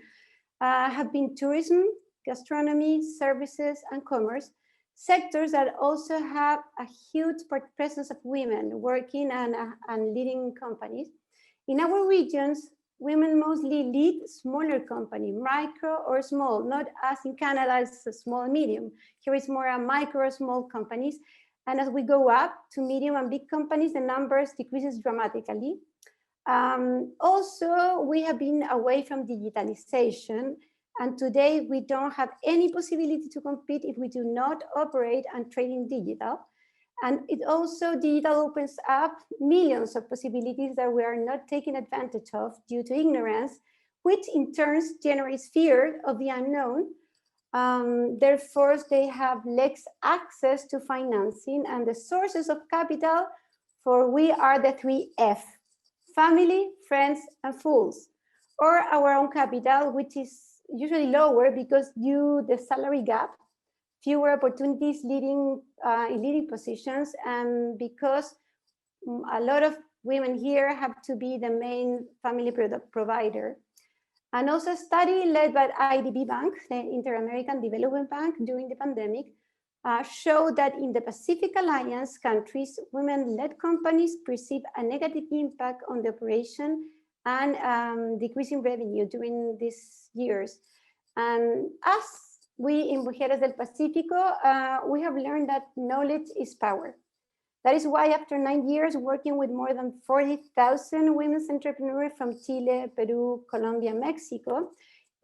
have been tourism, gastronomy, services, and commerce, sectors that also have a huge presence of women working and leading companies. In our regions, women mostly lead smaller companies, micro or small, not as in Canada, it's a small and medium. Here it's more a micro or small companies. And as we go up to medium and big companies, the numbers decreases dramatically. Also, we have been away from digitalization. And today we don't have any possibility to compete if we do not operate and trade in digital. And it also, digital opens up millions of possibilities that we are not taking advantage of due to ignorance, which in turn generates fear of the unknown. Therefore, they have less access to financing and the sources of capital for we are the 3F, family, friends, and fools, or our own capital, which is usually lower because due the salary gap, fewer opportunities leading in leading positions, and because a lot of women here have to be the main family product provider. And also a study led by IDB Bank, the Inter-American Development Bank, during the pandemic, showed that in the Pacific Alliance countries, women-led companies perceive a negative impact on the operation and decreasing revenue during these years. And as we in Mujeres del Pacífico, we have learned that knowledge is power. That is why after 9 years working with more than 40,000 women's entrepreneurs from Chile, Peru, Colombia, Mexico,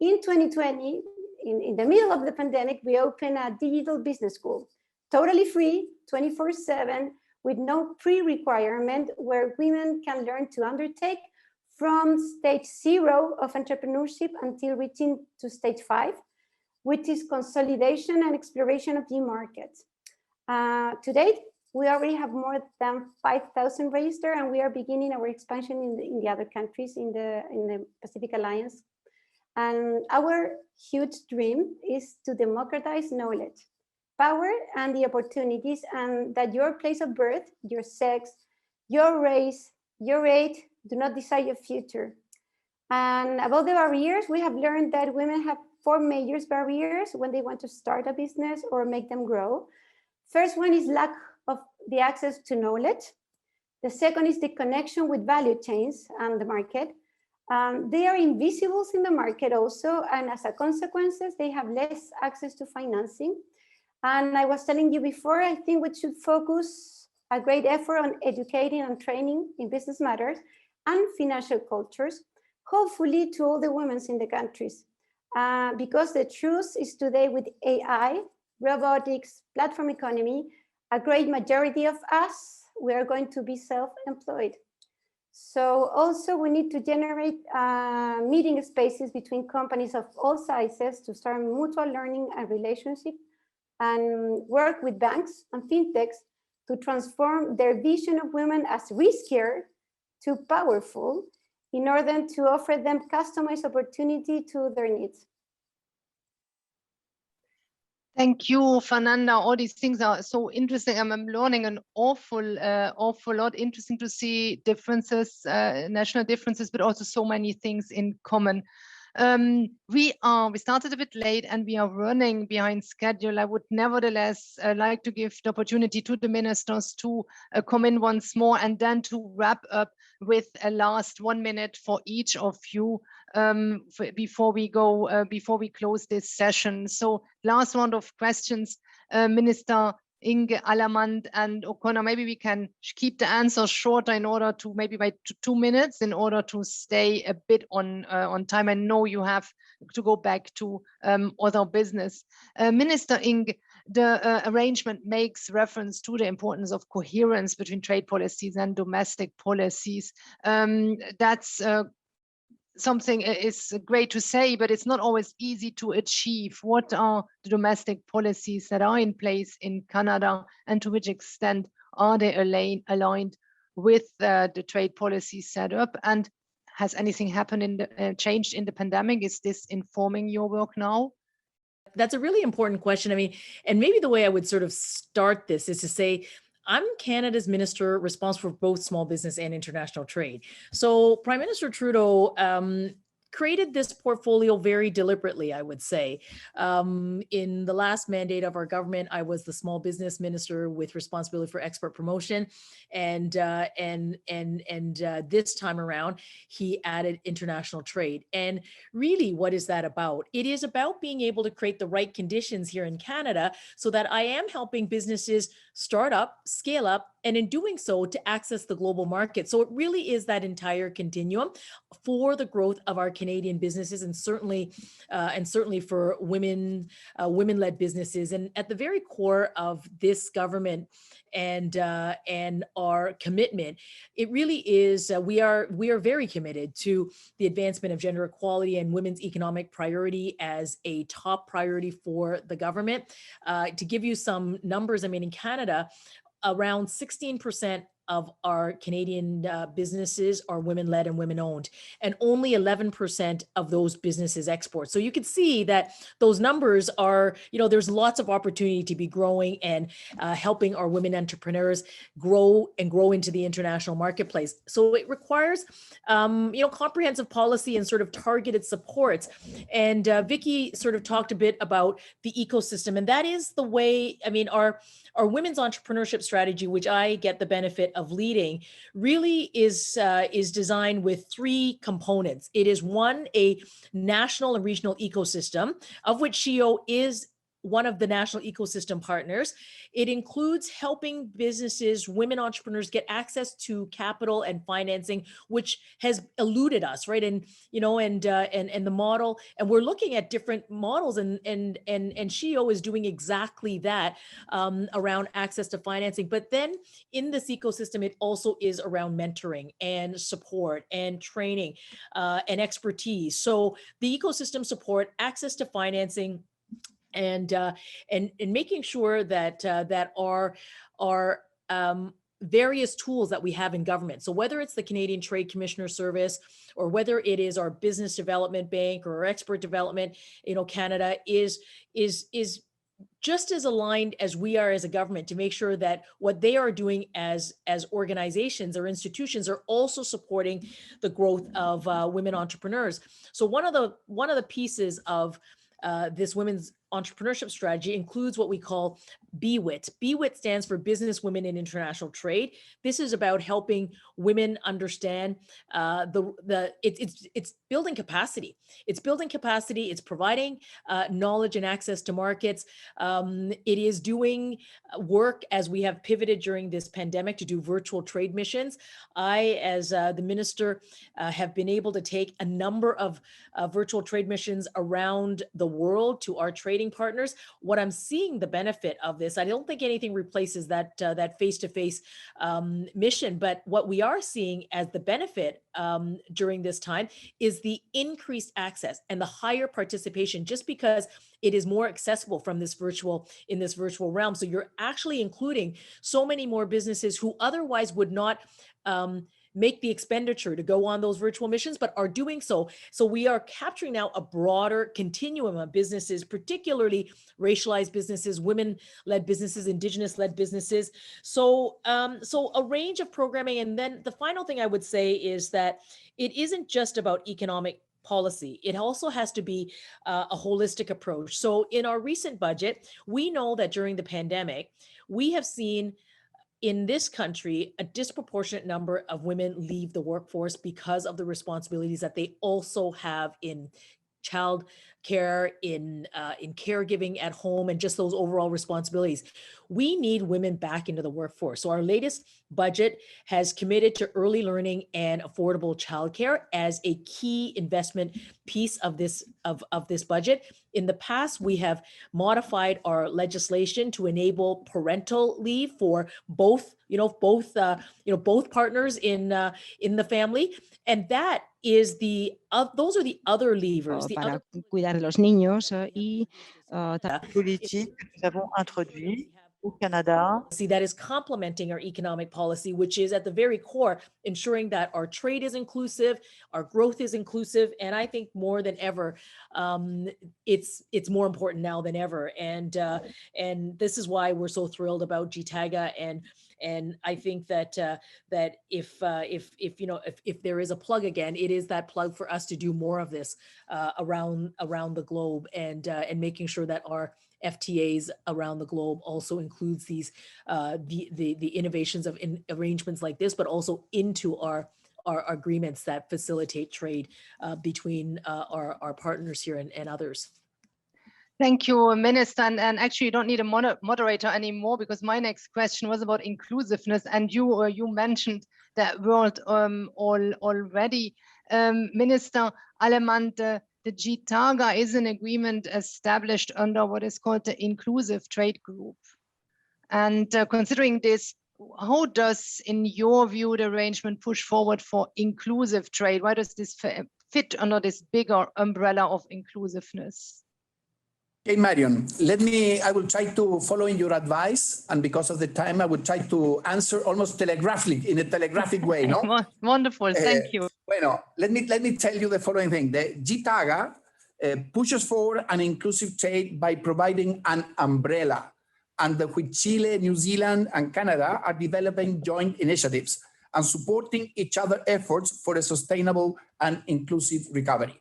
in 2020, in the middle of the pandemic, we opened a digital business school, totally free, 24/7, with no pre-requirement, where women can learn to undertake from stage 0 of entrepreneurship until reaching to stage 5, which is consolidation and exploration of new markets. To date, we already have more than 5,000 registered, and we are beginning our expansion in the other countries in the Pacific Alliance. And our huge dream is to democratize knowledge, power, and the opportunities, and that your place of birth, your sex, your race, your age do not decide your future. And about the barriers, we have learned that women have 4 major barriers when they want to start a business or make them grow. First one is lack of the access to knowledge. The second is the connection with value chains and the market. They are invisible in the market also, and as a consequence, they have less access to financing. And I was telling you before, I think we should focus a great effort on educating and training in business matters and financial cultures, hopefully to all the women in the countries. Because the truth is today with AI, robotics, platform economy, a great majority of us, we are going to be self-employed. So also we need to generate meeting spaces between companies of all sizes to start mutual learning and relationship, and work with banks and fintechs to transform their vision of women as riskier to powerful in order to offer them customized opportunity to their needs. Thank you, Fernanda. All these things are so interesting. I'm learning an awful lot. Interesting to see differences, national differences, but also so many things in common. We started a bit late and we are running behind schedule. I would nevertheless like to give the opportunity to the ministers to come in once more, and then to wrap up with a last 1 minute for each of you before we close this session. So last round of questions, Minister Inge, Alamand, and O'Connor. Maybe we can keep the answers shorter in order to maybe by 2 minutes, in order to stay a bit on time. I know you have to go back to other business. Minister Inge, the arrangement makes reference to the importance of coherence between trade policies and domestic policies. That's something is great to say, but it's not always easy to achieve. What are the domestic policies that are in place in Canada, and to which extent are they aligned with the trade policy set up? And has anything happened changed in the pandemic? Is this informing your work now? That's a really important question. I mean, and maybe the way I would sort of start this is to say, I'm Canada's minister responsible for both small business and international trade. So Prime Minister Trudeau created this portfolio very deliberately, I would say. In the last mandate of our government, I was the small business minister with responsibility for export promotion. And this time around, he added international trade. And really, what is that about? It is about being able to create the right conditions here in Canada so that I am helping businesses start up, scale up, and in doing so, to access the global market. So it really is that entire continuum for the growth of our Canadian businesses, and certainly for women-led businesses. And at the very core of this government and our commitment, it really is, we are very committed to the advancement of gender equality and women's economic priority as a top priority for the government. To give you some numbers, I mean, in Canada, around 16% of our Canadian businesses are women-led and women-owned, and only 11% of those businesses export. So you can see that those numbers are, there's lots of opportunity to be growing and helping our women entrepreneurs grow into the international marketplace. So it requires, comprehensive policy and sort of targeted supports. And Vicky sort of talked a bit about the ecosystem, and that is the way, our women's entrepreneurship strategy, which I get the benefit of leading, really is designed with three components. It is one, a national and regional ecosystem, of which SHIO is one of the national ecosystem partners. It includes helping businesses, women entrepreneurs get access to capital and financing, which has eluded us, right? And the model, and we're looking at different models, and SHIO is doing exactly that around access to financing. But then in this ecosystem, it also is around mentoring and support and training and expertise. So the ecosystem support, access to financing, and making sure that our various tools that we have in government. So whether it's the Canadian Trade Commissioner Service, or whether it is our Business Development Bank or our Export Development, Canada is just as aligned as we are as a government to make sure that what they are doing as organizations or institutions are also supporting the growth of women entrepreneurs. So one of the pieces of this women's entrepreneurship strategy includes what we call BWIT. BWIT stands for Business Women in International Trade. This is about helping women understand it's building capacity. It's building capacity. It's providing knowledge and access to markets. It is doing work as we have pivoted during this pandemic to do virtual trade missions. I, as the minister, have been able to take a number of virtual trade missions around the world to our trading partners. What I'm seeing the benefit of this, I don't think anything replaces that face-to-face mission, but what we are seeing as the benefit during this time is the increased access and the higher participation, just because it is more accessible from this virtual realm. So you're actually including so many more businesses who otherwise would not make the expenditure to go on those virtual missions, but are doing so. So we are capturing now a broader continuum of businesses, particularly racialized businesses, women-led businesses, Indigenous-led businesses. So a range of programming. And then the final thing I would say is that it isn't just about economic policy. It also has to be a holistic approach. So in our recent budget, we know that during the pandemic, we have seen in this country a disproportionate number of women leave the workforce because of the responsibilities that they also have in child care, in caregiving at home, and just those overall responsibilities. We need women back into the workforce. So our latest budget has committed to early learning and affordable childcare as a key investment piece of this budget. In the past, we have modified our legislation to enable parental leave for both partners in the family, and that is those are the other levers. Para cuidar de los niños politique que nous avons introduit au Canada. That is complementing our economic policy, which is at the very core, ensuring that our trade is inclusive, our growth is inclusive. And I think more than ever, it's more important now than ever. And this is why we're so thrilled about Chitago. And I think that if there is a plug again, it is that plug for us to do more of this around the globe, and making sure that our FTAs around the globe also includes these the innovations of arrangements like this, but also into our agreements that facilitate trade between our partners here and others. Thank you, Minister. And actually, you don't need a moderator anymore, because my next question was about inclusiveness, and you mentioned that word already. Minister Aleman, the Chitago is an agreement established under what is called the Inclusive Trade Group. And considering this, how does, in your view, the arrangement push forward for inclusive trade? Why does this fit under this bigger umbrella of inclusiveness? Okay, Marion, I will try to follow in your advice, and because of the time, I will try to answer almost telegraphically, in a telegraphic way, no? Wonderful, thank you. Bueno, let me tell you the following thing. The Chitago pushes forward an inclusive trade by providing an umbrella, under which Chile, New Zealand, and Canada are developing joint initiatives and supporting each other's efforts for a sustainable and inclusive recovery.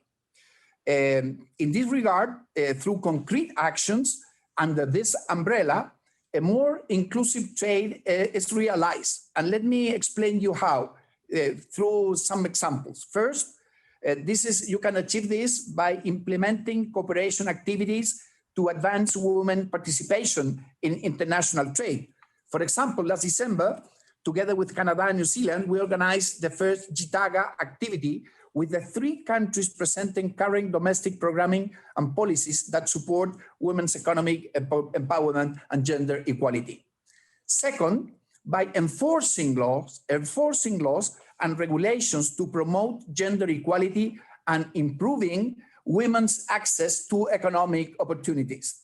In this regard, through concrete actions under this umbrella, a more inclusive trade is realized. And let me explain you how, through some examples. First, you can achieve this by implementing cooperation activities to advance women participation in international trade. For example, last December, together with Canada and New Zealand, we organized the first Chitago activity with the 3 countries presenting current domestic programming and policies that support women's economic empowerment and gender equality. Second, by enforcing laws and regulations to promote gender equality and improving women's access to economic opportunities.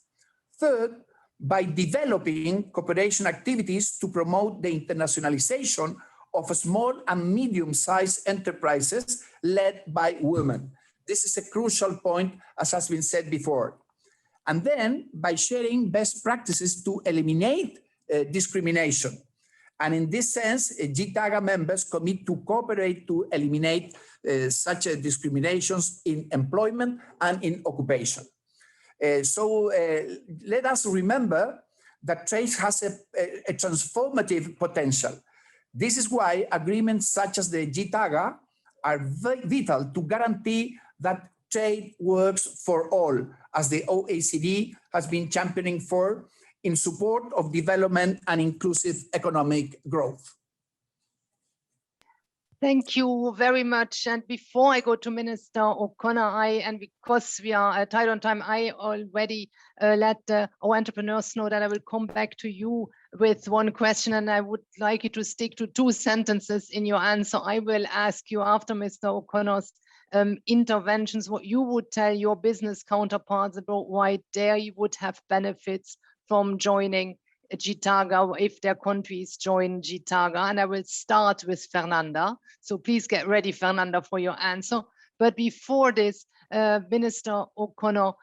Third, by developing cooperation activities to promote the internationalization of small and medium-sized enterprises led by women. This is a crucial point, as has been said before. And then by sharing best practices to eliminate discrimination. And in this sense, Chitago members commit to cooperate to eliminate such discriminations in employment and in occupation. So let us remember that trade has a transformative potential. This is why agreements such as the Chitago are vital to guarantee that trade works for all, as the OECD has been championing for, in support of development and inclusive economic growth. Thank you very much. And before I go to Minister O'Connor, and because we are tight on time, I already let our entrepreneurs know that I will come back to you with one question, and I would like you to stick to 2 sentences in your answer. I will ask you after Mr. O'Connor's interventions what you would tell your business counterparts about why they would have benefits from joining Chitago if their countries join Chitago. And I will start with Fernanda. So please get ready, Fernanda, for your answer. But before this, Minister O'Connor,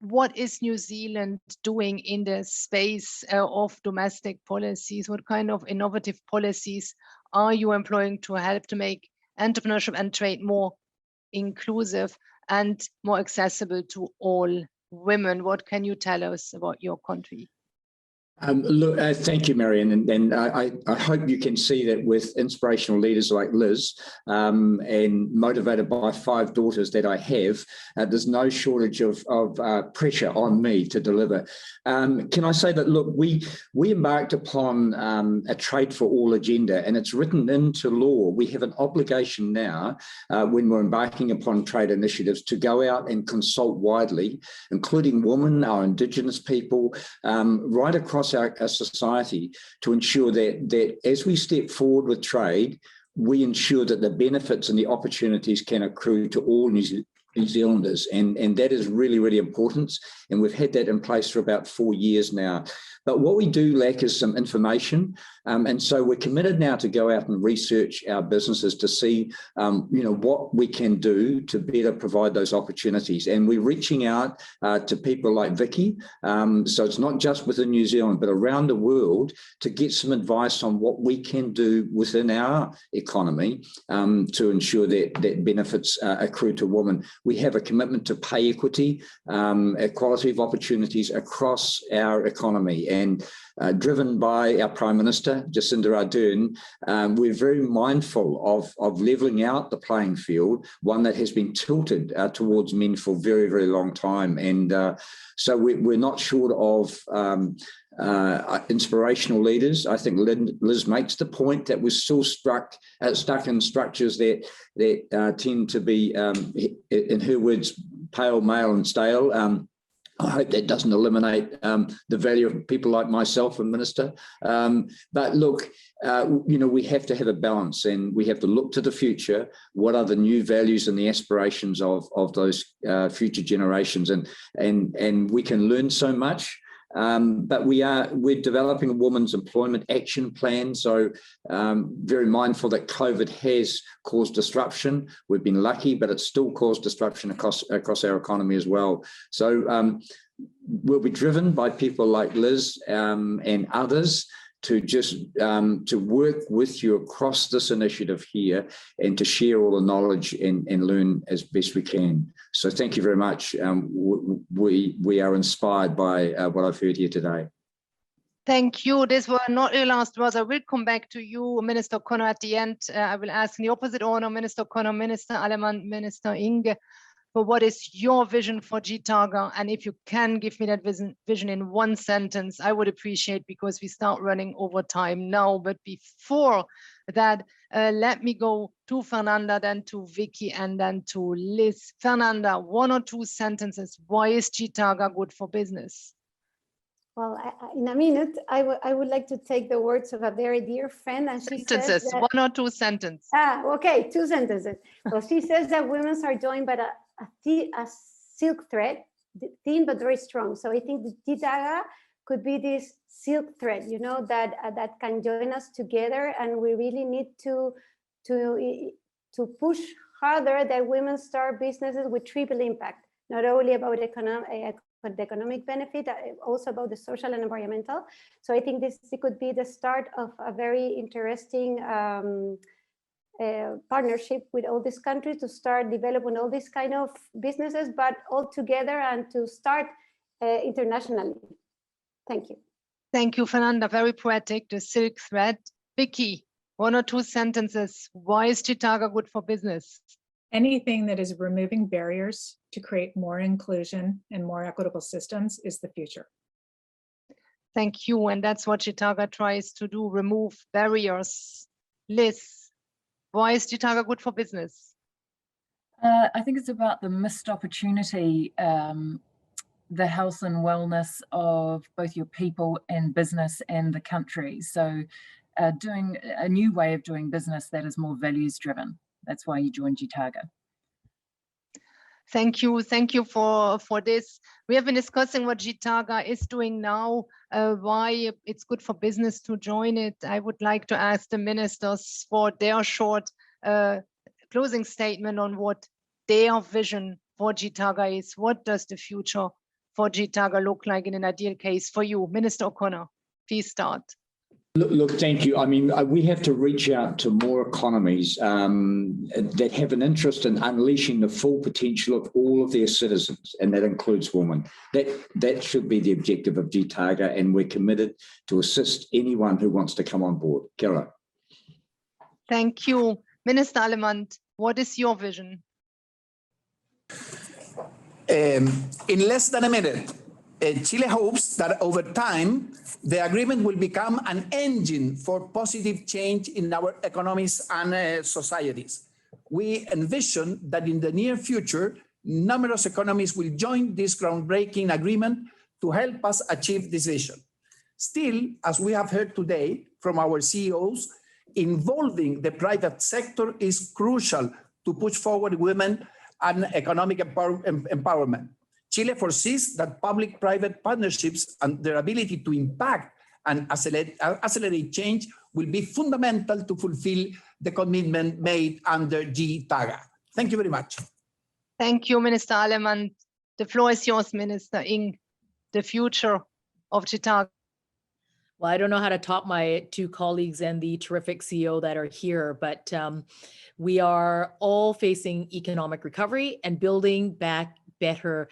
what is New Zealand doing in the space of domestic policies? What kind of innovative policies are you employing to help to make entrepreneurship and trade more inclusive and more accessible to all women? What can you tell us about your country? Look, thank you, Marion, and I hope you can see that with inspirational leaders like Liz and motivated by 5 daughters that I have, there's no shortage of pressure on me to deliver. Can I say that, look, we embarked upon a Trade for All agenda, and it's written into law. We have an obligation now when we're embarking upon trade initiatives to go out and consult widely, including women, our Indigenous people, right across our society, to ensure that as we step forward with trade, we ensure that the benefits and the opportunities can accrue to all New Zealanders. And that is really, really important. And we've had that in place for about 4 years now. But what we do lack is some information. And so we're committed now to go out and research our businesses to see, what we can do to better provide those opportunities. And we're reaching out to people like Vicky. So it's not just within New Zealand, but around the world, to get some advice on what we can do within our economy to ensure that benefits accrue to women. We have a commitment to pay equity, equality of opportunities across our economy. And driven by our Prime Minister, Jacinda Ardern, we're very mindful of levelling out the playing field, one that has been tilted towards men for a very, very long time. And so we're not short of inspirational leaders. I think Liz makes the point that we're still stuck in structures that tend to be, in her words, pale, male and stale. I hope that doesn't eliminate the value of people like myself and Minister. But look, we have to have a balance, and we have to look to the future. What are the new values and the aspirations of those future generations? And we can learn so much. But we're developing a women's employment action plan. So very mindful that COVID has caused disruption. We've been lucky, but it's still caused disruption across our economy as well. So we'll be driven by people like Liz and others to just to work with you across this initiative here and to share all the knowledge and learn as best we can. So thank you very much. We are inspired by what I've heard here today. Thank you. These were not your last words. I will come back to you, Minister O'Connor, at the end. I will ask in the opposite order, Minister O'Connor, Minister Aleman, Minister Inge, for what is your vision for Chitago? And if you can give me that vision in one sentence, I would appreciate, because we start running over time now. But before that, let me go to Fernanda, then to Vicky, and then to Liz. Fernanda, 1 or 2 sentences. Why is Chitago good for business? Well, in a minute, I would like to take the words of a very dear friend, and she says that, 1 or 2 sentences. Okay, 2 sentences. Well, she says that women are joined by a silk thread, thin but very strong. So I think the Chitago could be this silk thread, that can join us together, and we really need to push harder that women start businesses with triple impact, not only about the economic benefit, also about the social and environmental. So I think this could be the start of a very interesting partnership with all these countries to start developing all these kind of businesses, but all together, and to start internationally. Thank you. Thank you, Fernanda. Very poetic, the silk thread. Vicky, 1 or 2 sentences. Why is Chitago good for business? Anything that is removing barriers to create more inclusion and more equitable systems is the future. Thank you. And that's what Chitago tries to do, remove barriers. Liz, why is Chitago good for business? I think it's about the missed opportunity, the health and wellness of both your people and business and the country. So doing a new way of doing business that is more values driven. That's why you joined Chitago. Thank you for this. We have been discussing what Chitago is doing now, why it's good for business to join it. I would like to ask the ministers for their short closing statement on what their vision for Chitago is. What does the future for Chitago look like in an ideal case for you? Minister O'Connor, please start. Look, thank you. I mean, we have to reach out to more economies that have an interest in unleashing the full potential of all of their citizens, and that includes women. That should be the objective of Chitago, and we're committed to assist anyone who wants to come on board. Kia ora. Thank you. Minister Alemant, what is your vision? In less than a minute, Chile hopes that over time, the agreement will become an engine for positive change in our economies and societies. We envision that in the near future, numerous economies will join this groundbreaking agreement to help us achieve this vision. Still, as we have heard today from our CEOs, involving the private sector is crucial to push forward women and economic empowerment. Chile foresees that public-private partnerships and their ability to impact and accelerate change will be fundamental to fulfill the commitment made under Chitago. Thank you very much. Thank you, Minister Alemant. The floor is yours, Minister Ing. The future of Chitago. Well, I don't know how to top my 2 colleagues and the terrific CEO that are here, but we are all facing economic recovery and building back better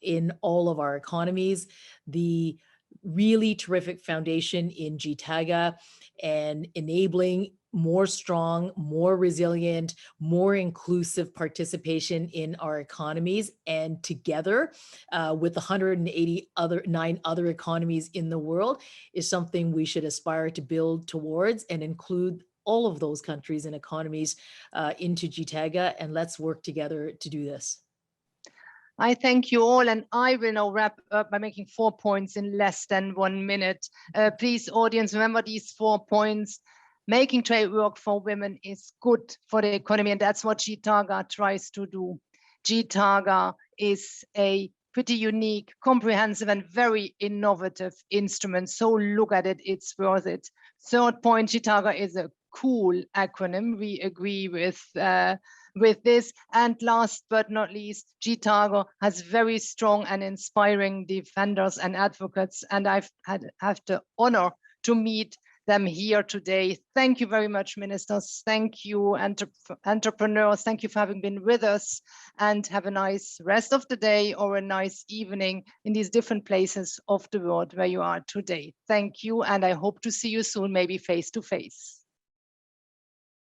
in all of our economies. The really terrific foundation in Chitago and enabling more strong, more resilient, more inclusive participation in our economies, and together with 189 other economies in the world is something we should aspire to build towards and include all of those countries and economies into Chitago, and let's work together to do this. I thank you all, and I will now wrap up by making 4 points in less than 1 minute. Please, audience, remember these 4 points. Making trade work for women is good for the economy, and that's what Chitago tries to do. Chitago is a pretty unique, comprehensive, and very innovative instrument. So look at it, it's worth it. Third point, Chitago is a cool acronym. We agree with this. And last but not least, Chitago has very strong and inspiring defenders and advocates, and I've had the honor to meet them here today. Thank you very much, ministers. Thank you, entrepreneurs. Thank you for having been with us, and have a nice rest of the day or a nice evening in these different places of the world where you are today. Thank you, and I hope to see you soon, maybe face to face.